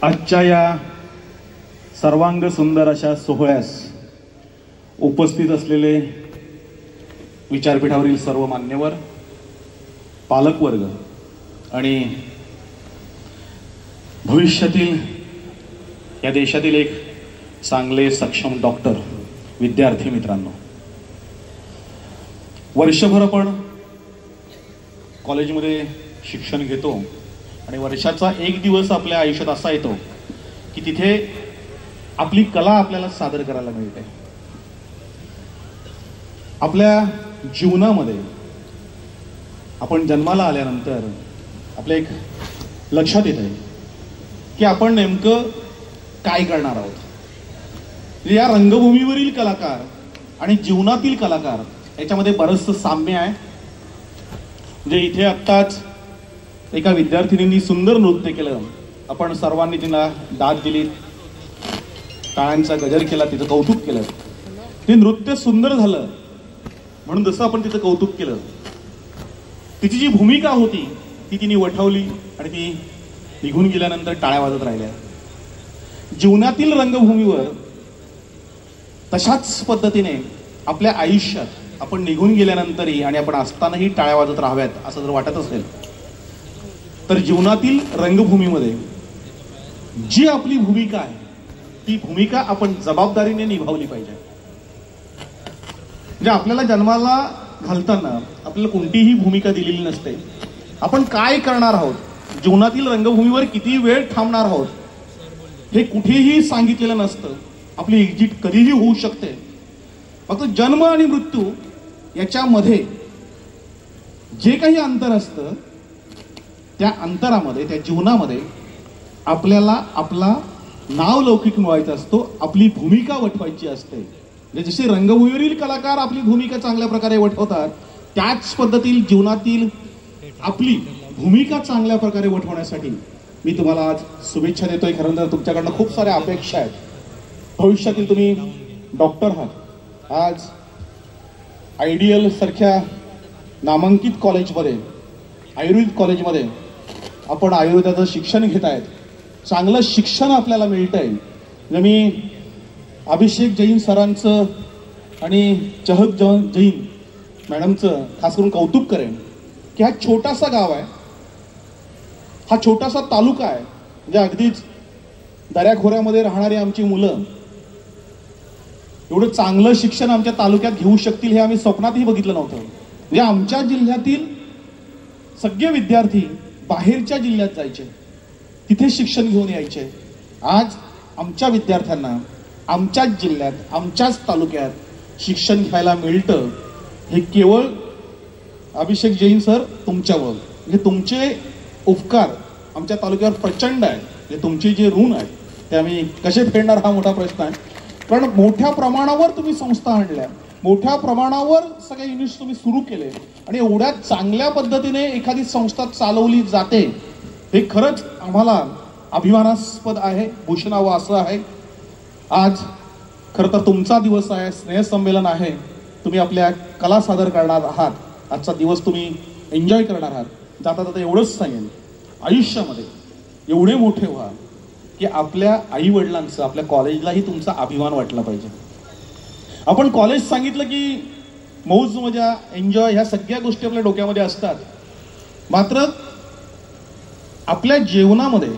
आजच्या या सर्वांग सुंदर अशा सोहळ्यास उपस्थित असलेले विचारपीठावरील सर्व मान्यवर, पालकवर्ग आणि भविष्यातील या देशातील एक चांगले सक्षम डॉक्टर, विद्यार्थी मित्रांनो, वर्षभर आपण कॉलेजमध्ये शिक्षण घेतो आणि वर्षाचा एक दिवस आपल्या आयुष्यात असा येतो की तिथे आपली कला आपल्याला सादर करायला मिळते. आपल्या जीवनामध्ये आपण जन्माला आल्यानंतर आपल्या एक लक्षात येत आहे की आपण नेमकं काय करणार आहोत. या रंगभूमीवरील कलाकार आणि जीवनातील कलाकार याच्यामध्ये बरंचसं साम्य आहे. म्हणजे इथे आत्ताच एका विद्यार्थिनींनी सुंदर नृत्य केलं, आपण सर्वांनी तिला दाद दिली, टाळ्यांचा गजर केला, तिचं कौतुक केलं. ते नृत्य सुंदर झालं म्हणून जसं आपण तिचं कौतुक केलं, तिची जी भूमिका होती ती तिने वठवली आणि ती निघून गेल्यानंतर टाळ्या वाजत राहिल्या. जीवनातील रंगभूमीवर तशाच पद्धतीने आपल्या आयुष्यात आपण निघून गेल्यानंतरही आणि आपण असतानाही टाळ्या वाजत राहाव्यात असं जर वाटत असेल तर जीवनातील रंगभूमीमध्ये जी आपली भूमिका आहे ती भूमिका आपण जबाबदारीने निभावली पाहिजे. म्हणजे आपल्याला जन्माला घालताना आपल्याला कोणतीही भूमिका दिलेली नसते. आपण काय करणार आहोत, जीवनातील रंगभूमीवर किती वेळ थांबणार आहोत हे कुठेही सांगितलेलं नसतं. आपली एक्झिट कधीही होऊ शकते. फक्त जन्म आणि मृत्यू याच्यामध्ये जे काही अंतर असतं त्या अंतरामध्ये, त्या जीवनामध्ये आपल्याला आपला नाव लौकिक मिळवायचा असतो, आपली भूमिका वठवायची असते. म्हणजे जसे रंगभूमीवरील कलाकार आपली भूमिका चांगल्या प्रकारे वठवतात, त्याच पद्धतीने जीवनातील आपली भूमिका चांगल्या प्रकारे वठवण्यासाठी मी तुम्हाला आज शुभेच्छा देतोय. खरं तर तुमच्याकडनं खूप साऱ्या अपेक्षा आहेत. भविष्यातील तुम्ही डॉक्टर आहात. आज आयडियल सारख्या नामांकित कॉलेजमध्ये, आयुर्वेद कॉलेजमध्ये आपण आयुर्वेदाचं शिक्षण घेत आहेत. चांगलं शिक्षण आपल्याला मिळत आहे. म्हणजे मी अभिषेक जैन सरांचं आणि चहक जैन मॅडमचं खास करून कौतुक करेन की हा छोटासा गाव आहे, हा छोटासा तालुका आहे. म्हणजे अगदीच दऱ्याखोऱ्यामध्ये राहणारी आमची मुलं एवढं चांगलं शिक्षण आमच्या तालुक्यात घेऊ शकतील हे आम्ही स्वप्नातही बघितलं नव्हतं. म्हणजे आमच्या जिल्ह्यातील सगळे विद्यार्थी बाहेरच्या जिल्ह्यात जायचे, तिथे शिक्षण घेऊन यायचे. आज आमच्या विद्यार्थ्यांना आमच्याच जिल्ह्यात, आमच्याच तालुक्यात शिक्षण घ्यायला मिळतं हे केवळ अभिषेक जैन सर तुमच्यावर, म्हणजे तुमचे उपकार आमच्या तालुक्यावर प्रचंड आहे. म्हणजे तुमचे जे ऋण आहे ते आम्ही कसे फेडणार हा मोठा प्रश्न आहे. कारण मोठ्या प्रमाणावर तुम्ही संस्था आणल्या, मोठ्या प्रमाणावर सगळे युनिट्स तुम्ही सुरू केले आणि एवढ्या चांगल्या पद्धतीने एखादी संस्था चालवली जाते हे खरंच आम्हाला अभिमानास्पद आहे, भूषणावं असं आहे. आज खरं तर तुमचा दिवस आहे, स्नेहसंमेलन आहे, तुम्ही आपल्या कला सादर करणार आहात. आजचा दिवस तुम्ही एन्जॉय करणार आहात. जाता जाता एवढंच सांगेन, आयुष्यामध्ये एवढे मोठे व्हा की आपल्या आई वडिलांचं, आपल्या कॉलेजलाही तुमचा अभिमान वाटला पाहिजे. आपण कॉलेज सांगितलं की मौज मजा, एन्जॉय ह्या सगळ्या गोष्टी आपल्या डोक्यामध्ये असतात. मात्र आपल्या जेवणामध्ये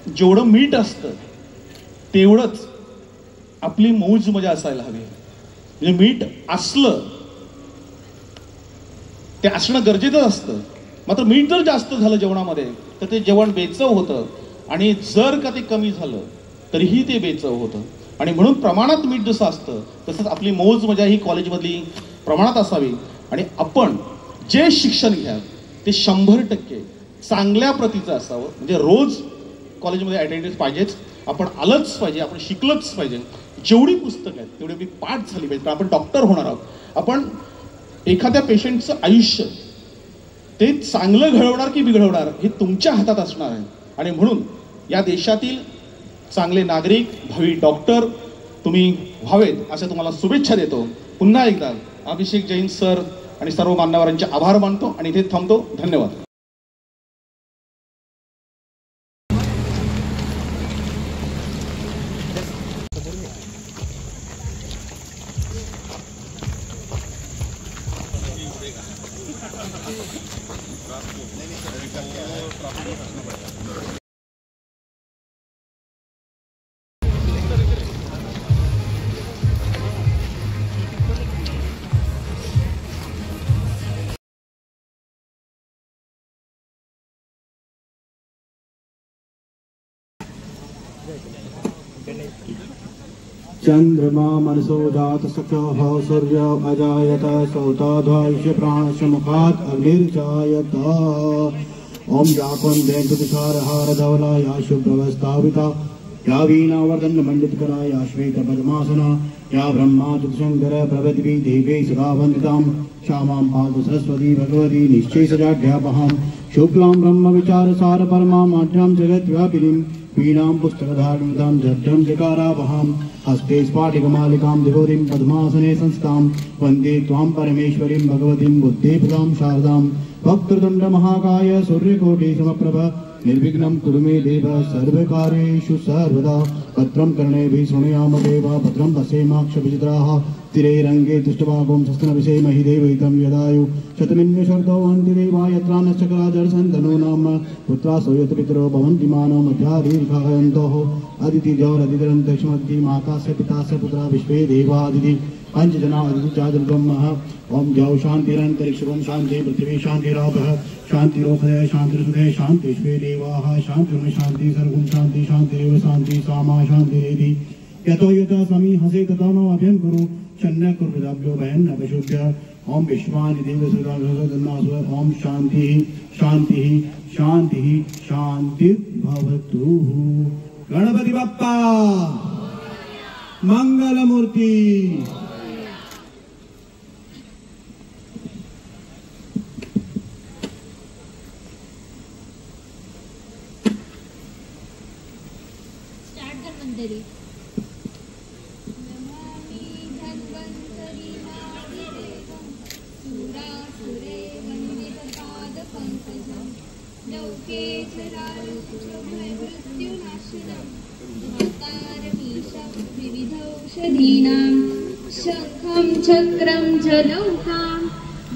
जेवढं मीठ असतं तेवढंच आपली मौज मजा असायला हवी. म्हणजे मीठ असलं, ते असणं गरजेचं असतं. मात्र मीठ जर जास्त झालं जेवणामध्ये तर ते जेवण बेचव होतं आणि जर का ते कमी झालं तरीही ते बेचव होतं. आणि म्हणून प्रमाणात मीठ जसं असतं तसंच आपली मौज मजा ही कॉलेजमधली प्रमाणात असावी. आणि आपण जे शिक्षण घ्याल ते 100% चांगल्या प्रतीचं असावं. म्हणजे रोज कॉलेजमध्ये अटेंडन्स पाहिजेच, आपण आलंच पाहिजे, आपण शिकलंच पाहिजे. जेवढी पुस्तकं आहेत तेवढी आपली पाठ झाली पाहिजे. आपण डॉक्टर होणार आहोत. आपण एखाद्या पेशंटचं आयुष्य ते चांगलं घडवणार की बिघडवणार हे तुमच्या हातात असणार आहे. आणि म्हणून या देशातील चांगले नागरिक, भावी डॉक्टर तुम्ही व्हावेत अशा तुम्हाला शुभेच्छा देतो. पुन्हा एकदा अभिषेक जैन सर आणि सर्व मान्यवरांचे आभार मानतो आणि इथे थांबतो. धन्यवाद. चंद्रमा मनसो जात सखः सूर्य अजायत सौताद्वायुष्य प्राणश मुखात् अग्निर्जायत। ओम याकुं जयन्तुषारहार धवला या शुभ्रवस्थापिता या वीणावर्धन मंडितकरा या श्वेत पद्मासना या ब्रह्मा चतुशंकर प्रभृति देवी सदा वंदितां श्यामां पातु सरस्वती भगवती निश्चय सजाढ्यापहां शुक्लां ब्रह्म विचार सार परमां माढ्यां जगद्व्यापिनीं वीणां पुस्तकधारिणीं झड्डं जकारावहां हस्ते स्फाटिकमालिकां दिगोरीं पद्मासने संस्थां वन्दे त्वां परमेश्वरीं भगवतीं बुद्धिप्रदां शारदां वक्रतुण्ड महाकाय सूर्यकोटि समप्रभ निर्विघ्नं कुरु मे देव सर्वकार्येषु सर्वदा। भद्रं कर्णेभिः शृणुयाम देवा भद्रं पश्येमाक्षभिचित्राः स्थिरैरङ्गे दुष्टभागों शस्त्रविषेमहि देवहितं यदायु शतमिन्यशर्दो वन्ति देवा यत्रा नश्चक्राजर्सन्तनो नाम पुत्रा सोयत पितरो भवन्ति मानो मध्यादीर्घायन्तोः अदितिजौरदितिरन्तरिक्षमध्ये मातास्य पितास्य पुत्रा विश्वे देवादिति पंचजना अदितिचादुर्गमः। ओम जौ शान्तिरन्तरिक्षं शान्ति पृथिवी शान्तिरापः शान्तिरोपदय शान्तिरुदय शान्तिश्वे देवाः शान्तिर्मे शान्ति सर्वं शान्ति शान्तिरेव शान्ति सामा शान्तिरेति यतो यथा समी हसे तथा नो अभ्यं कुरु शन्य कुर्वदाभ्यो भयं न पशुभ्य। ओम विश्वानि देवसुरासुरधर्मासु ओम शान्तिः शान्तिः शान्तिः शान्तिर्भवतु। गणपति बप्पा मंगलमूर्ति। नमामि धन्वन्तरि नादिदेवं सुरासुरे वन्दितपादपङ्कजं लौके जरायुर्भयमृत्युनाशनं धातारमीशं विविधौषधीनां शङ्खं चक्रं जलौकां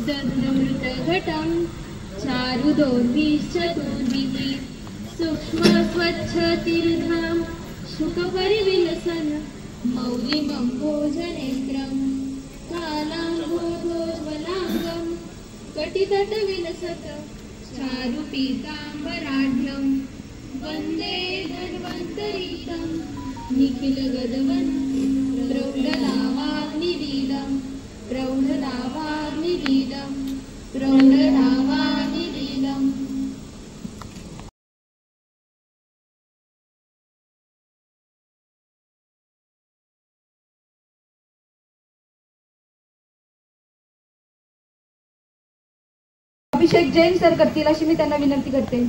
दध्नमृतघटं चारुदोर्भिश्चतुर्भिः सूक्ष्मस्वच्छतीर्थं शुकपरिविलसन मौलिमम्भोजनेत्रं कालाम्भोधोज्ज्वलाङ्गं कटितटविलसत चारुपीताम्बराढ्यं वन्दे धन्वन्तरीतं निखिलगदवन् प्रौढनावाग्निलीलं प्रौढनावाग्निलीलं प्रौढनावाग्निलीलम्। अभिषेक जैन सर करतील अशी मी त्यांना विनंती करते।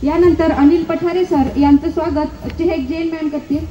यानंतर अनिल पठारे सर यांचं स्वागत चेहक जैन मॅम करतील।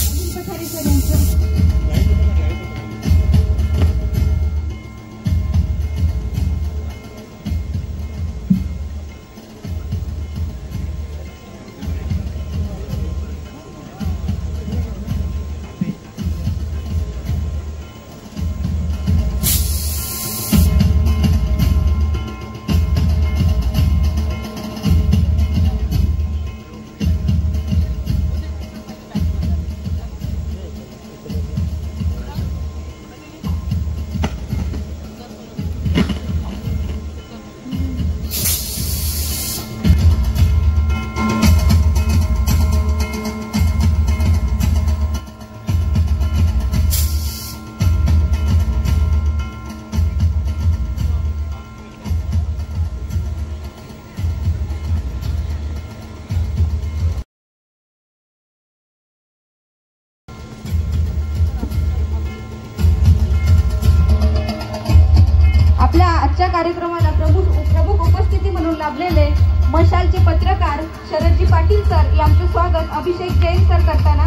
अनिल पठारे सर यांचं कार्यक्रमाला प्रमुख उपस्थिती म्हणून लाभलेले मशालचे पत्रकार शरदजी पाटील सर यांचे स्वागत अभिषेक जैन सर करताना